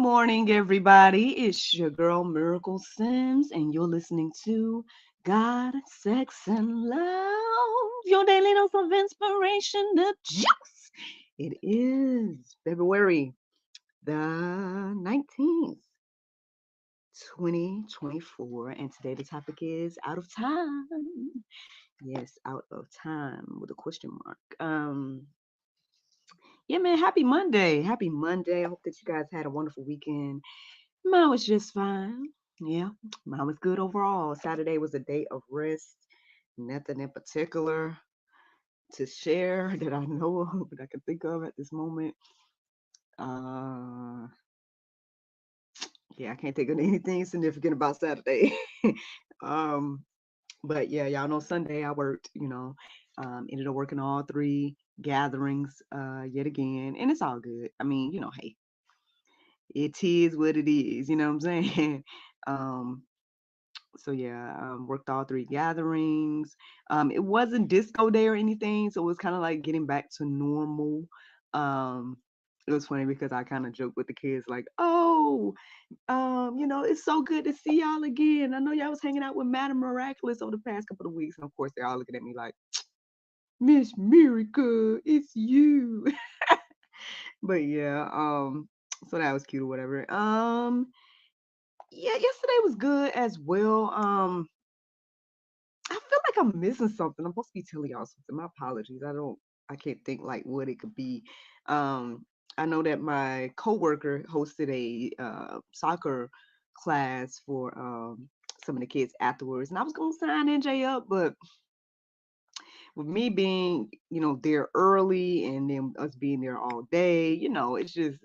morning, everybody. It's your girl Miracle Sims, and you're listening to God, Sex, and Love, your daily dose of inspiration, the juice. It is February the 19th, 2024, and today the topic is out of time. Yes, out of time with a question mark. Yeah, man, happy Monday. Happy Monday. I hope that you guys had a wonderful weekend. Mine was just fine. Yeah, mine was good overall. Saturday was a day of rest. Nothing in particular to share that I know of, that I can think of at this moment. Uh, yeah, I can't think of anything significant about Saturday. um, but yeah, y'all know Sunday I worked. Ended up working all three gatherings yet again, and it's all good. I mean, hey, it is what it is. You know what I'm saying? um, so yeah, worked all three gatherings. It wasn't disco day or anything, so it was kind of like getting back to normal. Um, it was funny because I kind of joked with the kids like, "Oh, it's so good to see y'all again. I know y'all was hanging out with Madam Miraculous over the past couple of weeks." And of course, they're all looking at me like, "Miss Miracle, it's you." But yeah, so that was cute or whatever. Yeah, yesterday was good as well. I feel like I'm missing something. I'm supposed to be telling y'all something. My apologies. I can't think like what it could be. Um, I know that my coworker hosted a soccer class for some of the kids afterwards, and I was gonna sign NJ up, but with me being, there early and then us being there all day, it's just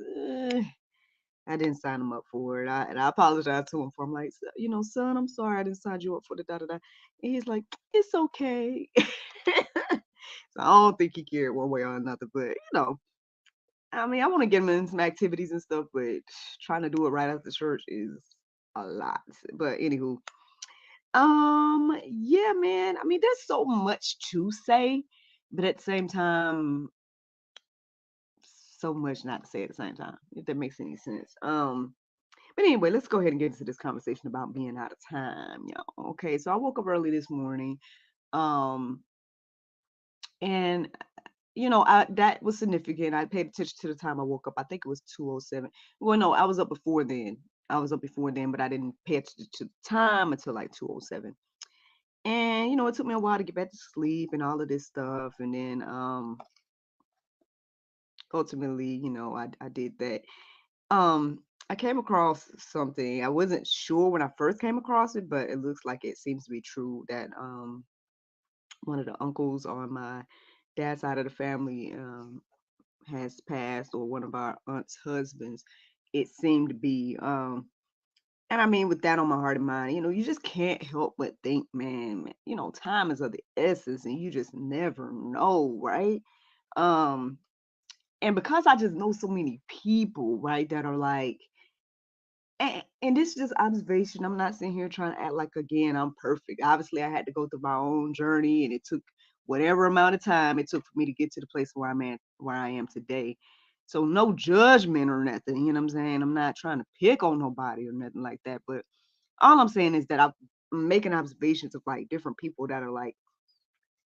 I didn't sign him up for it. And I apologized to him for. I'm like, son, I'm sorry I didn't sign you up for the da da da. And he's like, it's okay. So I don't think he cared one way or another. But I mean, I want to get him in some activities and stuff, but trying to do it right after church is a lot. But anywho, yeah, man. I mean, there's so much to say, but at the same time, so much not to say at the same time, if that makes any sense. But anyway, let's go ahead and get into this conversation about being out of time, y'all. Okay, so I woke up early this morning, um, and that was significant. I paid attention to the time I woke up. I think it was 2:07. Well, no, I was up before then. But I didn't pay attention to the time until like 2:07. And it took me a while to get back to sleep and all of this stuff. And then ultimately, I did that. I came across something. I wasn't sure when I first came across it, but it looks like it seems to be true that one of the uncles on my dad's side of the family has passed, or one of our aunt's husbands. It seemed to be. And I mean, with that on my heart and mind, you just can't help but think, man, time is of the essence, and you just never know, right? Um, and because I just know so many people, right, that are like, and this is just observation. I'm not sitting here trying to act like, again, I'm perfect. Obviously, I had to go through my own journey, and it took whatever amount of time it took for me to get to the place where I am today. So no judgment or nothing. You know what I'm saying? I'm not trying to pick on nobody or nothing like that. But all I'm saying is that I'm making observations of like different people that are like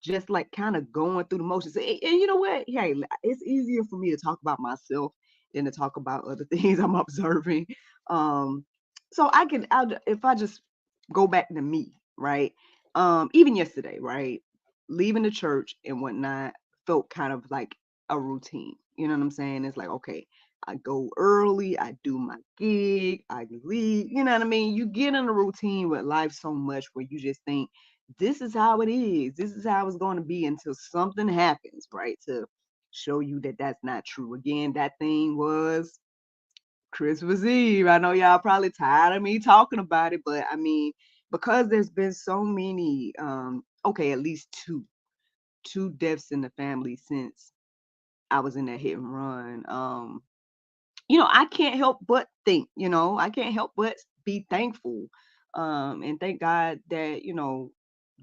just like kind of going through the motions. And you know what? Hey, it's easier for me to talk about myself than to talk about other things I'm observing. Um, so if I just go back to me, right? Even yesterday, right? Leaving the church and whatnot felt kind of like a routine. You know what I'm saying? It's like, okay, I go early, I do my gig, I leave. You know what I mean? You get in a routine with life so much where you just think, this is how it is. This is how it's going to be until something happens, right? To show you that that's not true. Again, that thing was Christmas Eve. I know y'all probably tired of me talking about it, but I mean, because there's been so many, okay, at least two deaths in the family since I was in that hit and run. I can't help but think, I can't help but be thankful. And thank God that,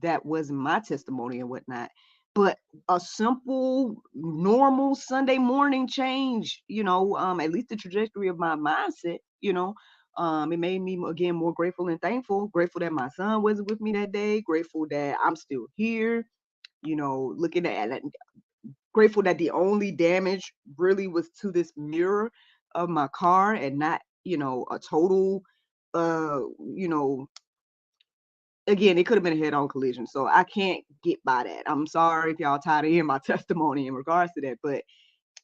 that wasn't my testimony and whatnot. But a simple, normal Sunday morning change, at least the trajectory of my mindset, It made me again more grateful and thankful. Grateful that my son wasn't with me that day. Grateful that I'm still here. Looking at it, grateful that the only damage really was to this mirror of my car and not, a total, uh, you know, again, it could have been a head-on collision. So I can't get by that. I'm sorry if y'all tired of hearing my testimony in regards to that, but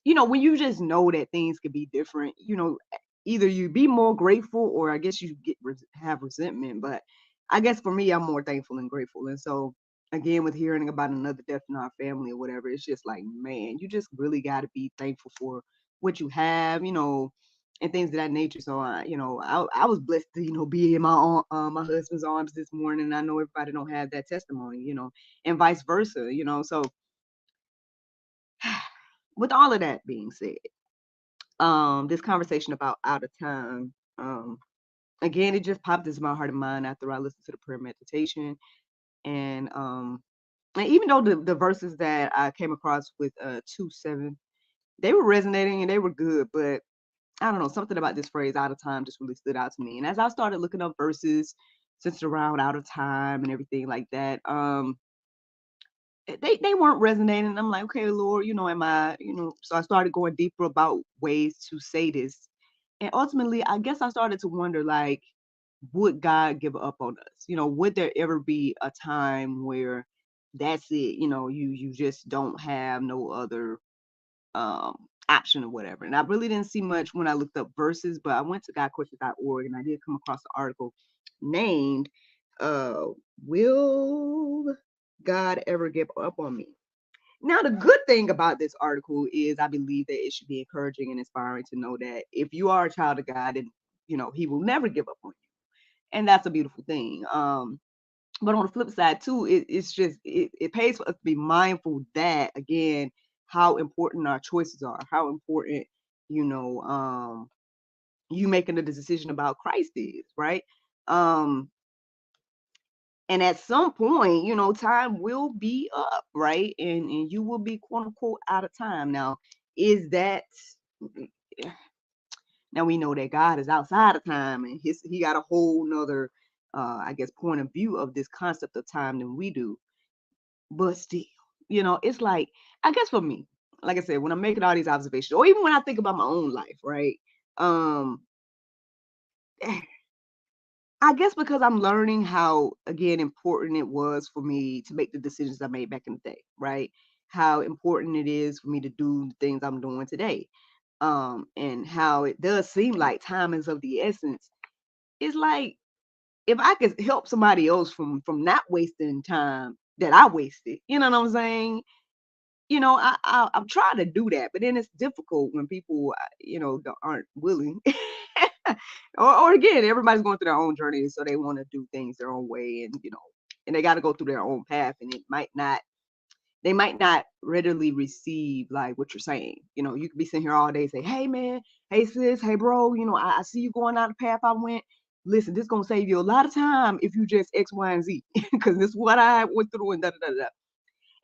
when you just know that things could be different, either you be more grateful or I guess you have resentment. But I guess for me, I'm more thankful and grateful. And so, again, with hearing about another death in our family or whatever, it's just like, man, you just really got to be thankful for what you have, and things of that nature. So, I was blessed to, be in my husband's arms this morning. And I know everybody don't have that testimony, and vice versa, So, with all of that being said, this conversation about out of time, again, it just popped into my heart and mind after I listened to the prayer meditation. And even though the verses that I came across with 2:7, they were resonating and they were good, but I don't know, something about this phrase out of time just really stood out to me. And as I started looking up verses centered around out of time and everything like that, they weren't resonating. I'm like, okay, Lord, am I, so I started going deeper about ways to say this. And ultimately, I guess I started to wonder, like, would God give up on us? Would there ever be a time where that's it? You just don't have no other um option or whatever. And I really didn't see much when I looked up verses, but I went to godquestions.org and I did come across an article named uh Will God Ever Give Up on Me? Now, the good thing about this article is I believe that it should be encouraging and inspiring to know that if you are a child of God, and he will never give up on you. And that's a beautiful thing. But on the flip side too, it pays for us to be mindful that, again, how important our choices are, how important, you know, um, you making a decision about Christ is, right? Um, and at some point, time will be up, right? And you will be quote unquote out of time. Now, is that now we know that God is outside of time and he got a whole nother I guess point of view of this concept of time than we do. But still, it's like, I guess for me, like I said, when I'm making all these observations, or even when I think about my own life, right? Um, I guess because I'm learning how, again, important it was for me to make the decisions I made back in the day, right? How important it is for me to do the things I'm doing today. And how it does seem like time is of the essence. It's like, if I could help somebody else from not wasting time that I wasted, you know what I'm saying? I'm trying to do that, but then it's difficult when people, aren't willing. or again, everybody's going through their own journey, so they want to do things their own way, and they got to go through their own path, and they might not readily receive like what you're saying. You could be sitting here all day, say, "Hey man, hey sis, hey bro, I see you going down the path I went. Listen, this is gonna save you a lot of time if you just X, Y, and Z, because this is what I went through and da da da da."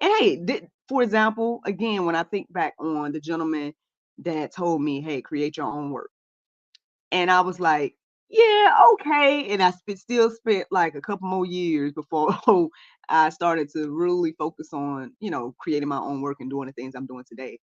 And hey, for example, again, when I think back on the gentleman that told me, "Hey, create your own work," and I was like, "Yeah, okay," and I still spent like a couple more years before I started to really focus on, creating my own work and doing the things I'm doing today.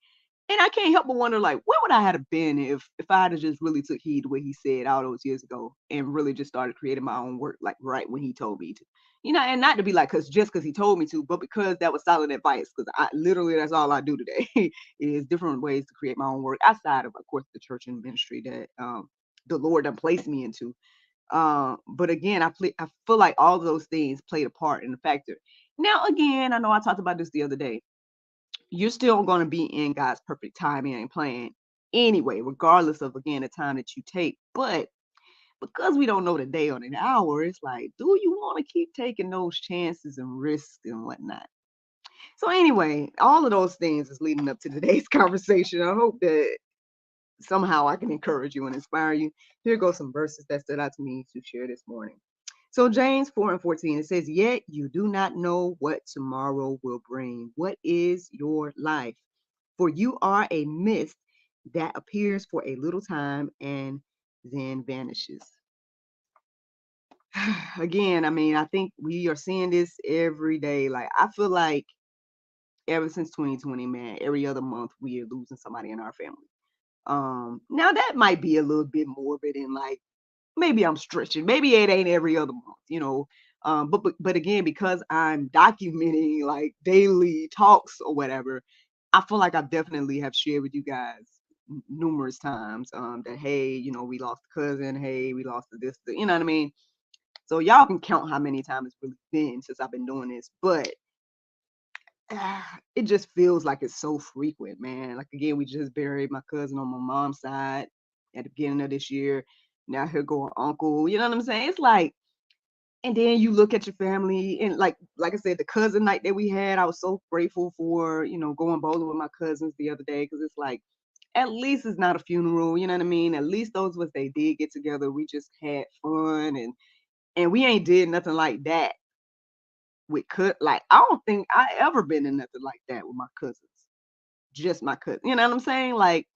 And I can't help but wonder, like, where would I have been if I had just really took heed to what he said all those years ago and really just started creating my own work, like right when he told me to, and not to be like, because he told me to, but because that was solid advice. Because I literally, that's all I do today is different ways to create my own work outside of course, the church and ministry that the Lord done placed me into. But again, I feel like all of those things played a part in the factor. Now, again, I know I talked about this the other day. You're still going to be in God's perfect timing and plan anyway, regardless of, again, the time that you take. But because we don't know the day or the hour, it's like, do you want to keep taking those chances and risks and whatnot? So anyway, all of those things is leading up to today's conversation. I hope that somehow I can encourage you and inspire you. Here goes some verses that stood out to me to share this morning. So James 4:14, it says, "Yet you do not know what tomorrow will bring. What is your life? For you are a mist that appears for a little time and then vanishes. Again, I mean, I think we are seeing this every day. Like, I feel like ever since 2020, man, every other month we are losing somebody in our family. Now that might be a little bit morbid and like maybe I'm stretching. Maybe it ain't every other month, you know. But again, because I'm documenting like daily talks or whatever, I feel like I definitely have shared with you guys numerous times that hey, you know, we lost a cousin, hey, we lost this, you know what I mean? So y'all can count how many times it's really been since I've been doing this, but it just feels like it's so frequent, man. Like again, we just buried my cousin on my mom's side at the beginning of this year. Now here go an uncle. You know what I'm saying? It's like, and then you look at your family and like I said, the cousin night that we had, I was so grateful for, you know, going bowling with my cousins the other day because it's like at least it's not a funeral, you know what I mean? At least those of us they did get together. We just had fun and we ain't did nothing like that with like I don't think I ever been in nothing like that with my cousins. Just my cousin. You know what I'm saying? Like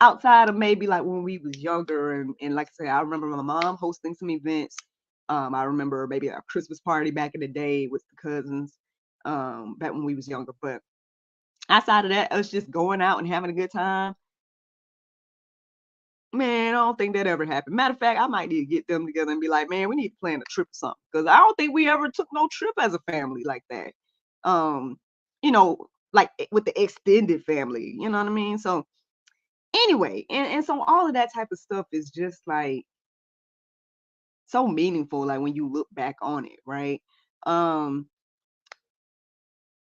outside of maybe like when we was younger and like I say, I remember my mom hosting some events. I remember maybe a Christmas party back in the day with the cousins, back when we was younger. But outside of that, us just going out and having a good time. Man, I don't think that ever happened. Matter of fact, I might need to get them together and be like, man, we need to plan a trip or something. Because I don't think we ever took no trip as a family like that. Um, you know, like with the extended family, you know what I mean? So anyway, and so all of that type of stuff is just like so meaningful, like when you look back on it, right? Um,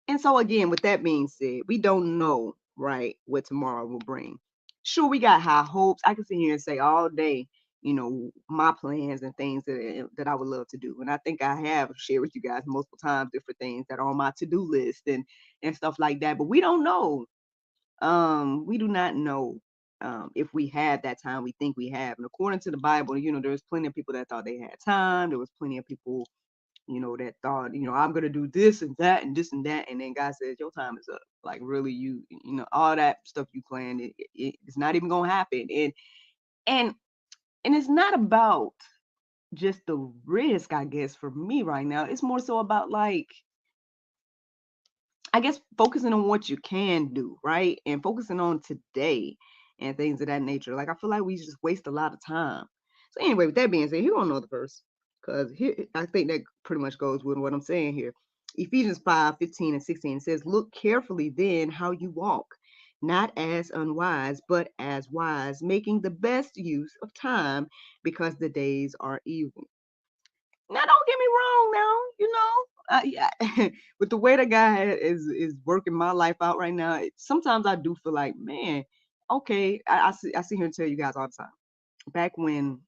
and so again, with that being said, we don't know, right, what tomorrow will bring. Sure, we got high hopes. I can sit here and say all day, you know, my plans and things that I would love to do. And I think I have shared with you guys multiple times different things that are on my to-do list and stuff like that. But we don't know. We do not know if we have that time we think we have. And according to the Bible, you know, there's plenty of people that thought they had time. There was plenty of people you know, that thought, you know, I'm gonna do this and that and this and that, and then God says your time is up. Like really, you know, all that stuff you planned, it's not even gonna happen. And and it's not about just the risk, I guess, for me right now. It's more so about like I guess focusing on what you can do, right? And focusing on today and things of that nature. Like I feel like we just waste a lot of time. So anyway, with that being said, here on another verse, because here I think that pretty much goes with what I'm saying here. Ephesians 5:15 and 16 says, look carefully then how you walk, not as unwise, but as wise, making the best use of time because the days are evil. Now, don't get me wrong. Now, you know, yeah, with the way the guy is working my life out right now, sometimes I do feel like, man, okay, I sit here and tell you guys all the time. Back when,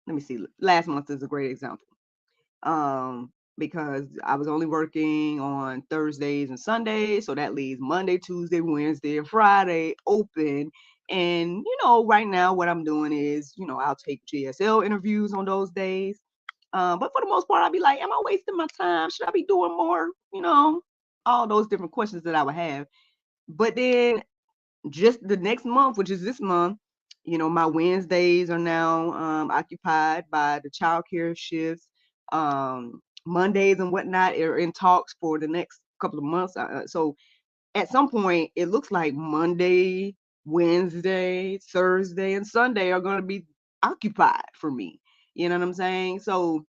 let me see, last month is a great example. Because I was only working on Thursdays and Sundays, so that leaves Monday, Tuesday, Wednesday, and Friday open. And you know, right now what I'm doing is, you know, I'll take GSL interviews on those days. But for the most part, I'd be like, am I wasting my time? Should I be doing more? You know, all those different questions that I would have. But then just the next month, which is this month, you know, my Wednesdays are now occupied by the childcare shifts. Mondays and whatnot are in talks for the next couple of months. So at some point, it looks like Monday, Wednesday, Thursday, and Sunday are going to be occupied for me. You know what I'm saying? So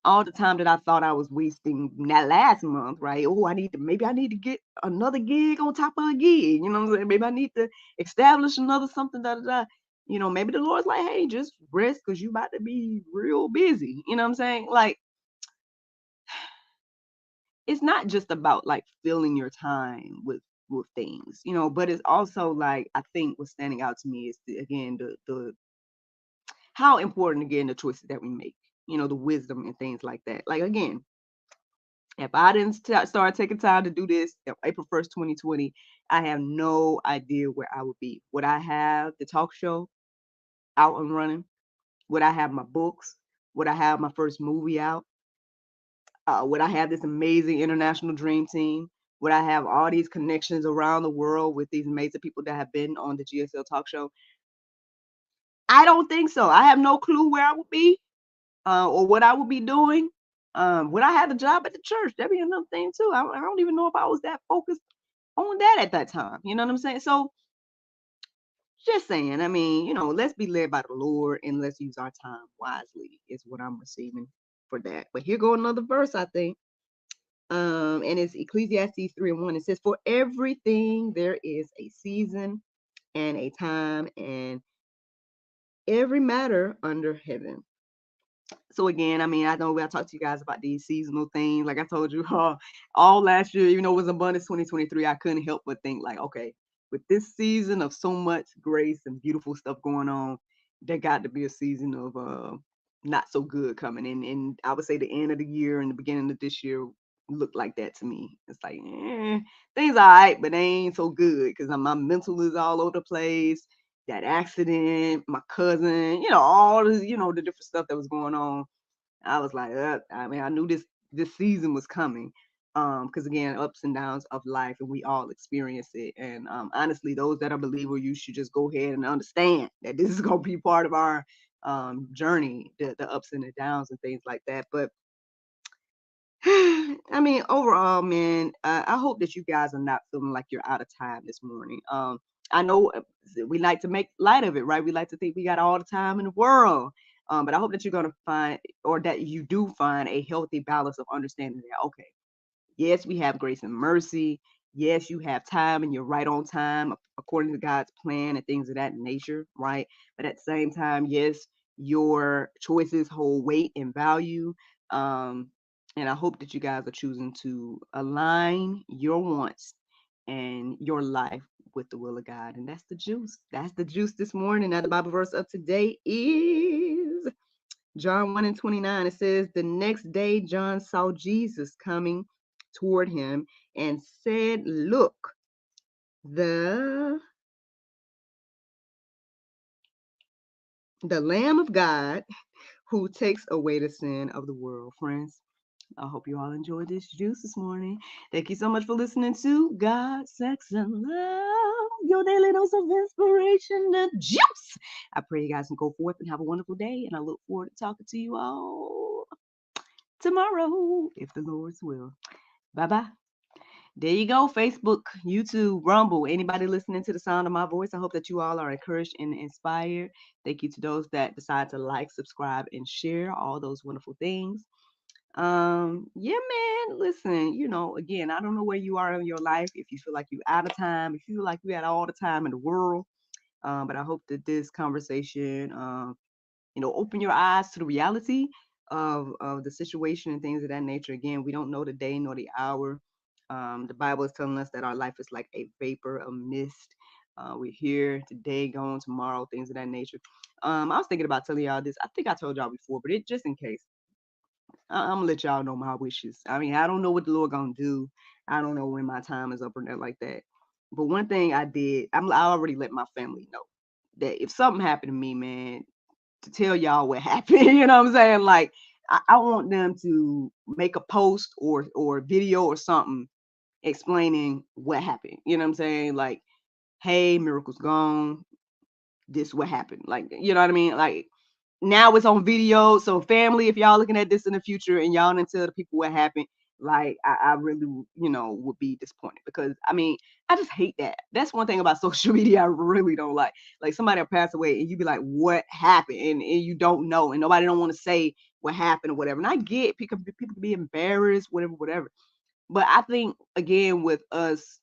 all the time that I thought I was wasting that last month, right? Oh, maybe I need to get another gig on top of a gig. You know what I'm saying? Maybe I need to establish another something, da da da. You know, maybe the Lord's like, hey, just rest because you about to be real busy. You know what I'm saying? Like, it's not just about like filling your time with things, you know, but it's also like I think what's standing out to me is again the how important again the choices that we make, you know, the wisdom and things like that. Like again, if I didn't start taking time to do this April 1st, 2020, I have no idea where I would be. Would I have the talk show out and running? Would I have my books? Would I have my first movie out? Would I have this amazing international dream team? Would I have all these connections around the world with these amazing people that have been on the GSL talk show? I don't think so. I have no clue where I would be, or what I would be doing. Would I have a job at the church? That'd be another thing too. I don't even know if I was that focused on that at that time. You know what I'm saying? So just saying, I mean, let's be led by the Lord and let's use our time wisely, is what I'm receiving for that. But here go another verse, I think. And it's Ecclesiastes 3:1. It says, "For everything there is a season and a time, and every matter under heaven." So again, I mean, I know I talked to you guys about these seasonal things. Like I told you, all last year, even though it was Abundance 2023, I couldn't help but think like, okay, with this season of so much grace and beautiful stuff going on, there got to be a season of not so good coming in. And I would say the end of the year and the beginning of this year looked like that to me. It's like, things all right, but they ain't so good because my mental is all over the place. That accident, my cousin, all the, the different stuff that was going on. I was like, I mean, I knew this season was coming. Because again, ups and downs of life, and we all experience it. And honestly, those that are believers, you should just go ahead and understand that this is gonna be part of our journey, the ups and the downs and things like that. But I mean, overall, man, I hope that you guys are not feeling like you're out of time this morning. I know we like to make light of it, right? We like to think we got all the time in the world. But I hope that you're going to find, or that you do find, a healthy balance of understanding that, okay, yes, we have grace and mercy. Yes, you have time and you're right on time according to God's plan and things of that nature, right? But at the same time, yes, your choices hold weight and value. Um, and I hope that you guys are choosing to align your wants and your life with the will of God. And that's the juice. That's the juice this morning. Now, the Bible verse of today is John 1:29. It says, "The next day John saw Jesus coming toward him and said, 'Look, the Lamb of God who takes away the sin of the world.'" Friends, I hope you all enjoyed this juice this morning. Thank you so much for listening to God, Sex, and Love, your daily dose of inspiration and juice. I pray you guys can go forth and have a wonderful day, and I look forward to talking to you all tomorrow, if the Lord's will. Bye bye. There you go. Facebook, YouTube, Rumble. Anybody listening to the sound of my voice, I hope that you all are encouraged and inspired. Thank you to those that decide to like, subscribe, and share all those wonderful things. Yeah, man. Listen, again, I don't know where you are in your life. If you feel like you're out of time, if you feel like you had all the time in the world. But I hope that this conversation open your eyes to the reality of the situation and things of that nature. Again, we don't know the day nor the hour. The Bible is telling us that our life is like a vapor, a mist. We're here today, gone tomorrow, things of that nature. I was thinking about telling y'all this. I think I told y'all before, but just in case, I'm gonna let y'all know my wishes. I mean, I don't know what the Lord gonna do. I don't know when my time is up or nothing like that. But one thing I did, I already let my family know that if something happened to me, man, to tell y'all what happened. You know what I'm saying? Like, I want them to make a post or video or something explaining what happened. You know what I'm saying? Like, hey, Miracle's gone. This what happened. Like, you know what I mean? Like, now it's on video. So family, if y'all looking at this in the future and y'all didn't tell the people what happened, like I really, would be disappointed, because I mean, I just hate that. That's one thing about social media I really don't like. Like, somebody will pass away and you be like, what happened? And you don't know, and nobody don't want to say what happened or whatever. And I get people can be embarrassed, whatever. But I think, again, with us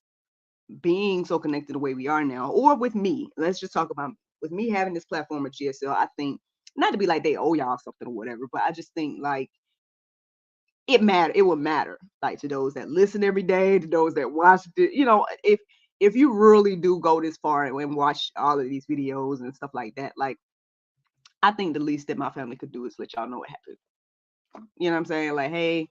being so connected the way we are now, or with me, let's just talk about with me having this platform at GSL, I think, not to be like they owe y'all something or whatever, but I just think like it would matter, like, to those that listen every day, to those that watch it, if you really do go this far and watch all of these videos and stuff like that, like, I think the least that my family could do is let y'all know what happened. You know what I'm saying? Like, hey,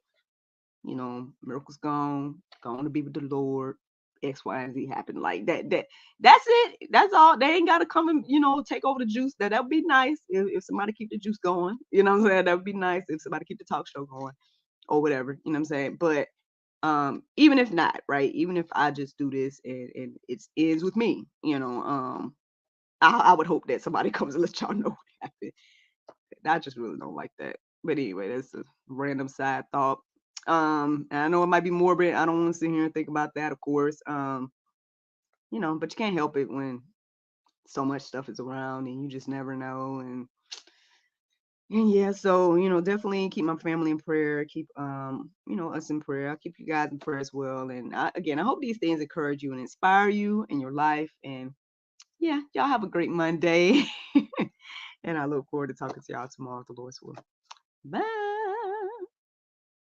Miracle's gone to be with the Lord. X, Y, and Z happened. Like that. That's it. That's all. They ain't gotta come and take over the juice. That would be nice if somebody keep the juice going. You know what I'm saying? That would be nice if somebody keep the talk show going or whatever. You know what I'm saying? But even if not, right? Even if I just do this and it ends with me, I would hope that somebody comes and let y'all know what happened. I just really don't like that. But anyway, that's a random side thought. And I know it might be morbid. I don't want to sit here and think about that, of course. But you can't help it when so much stuff is around and you just never know. And yeah, so definitely keep my family in prayer, keep us in prayer. I'll keep you guys in prayer as well. And again, I hope these things encourage you and inspire you in your life. And yeah, y'all have a great Monday. And I look forward to talking to y'all tomorrow if the Lord's will. Bye.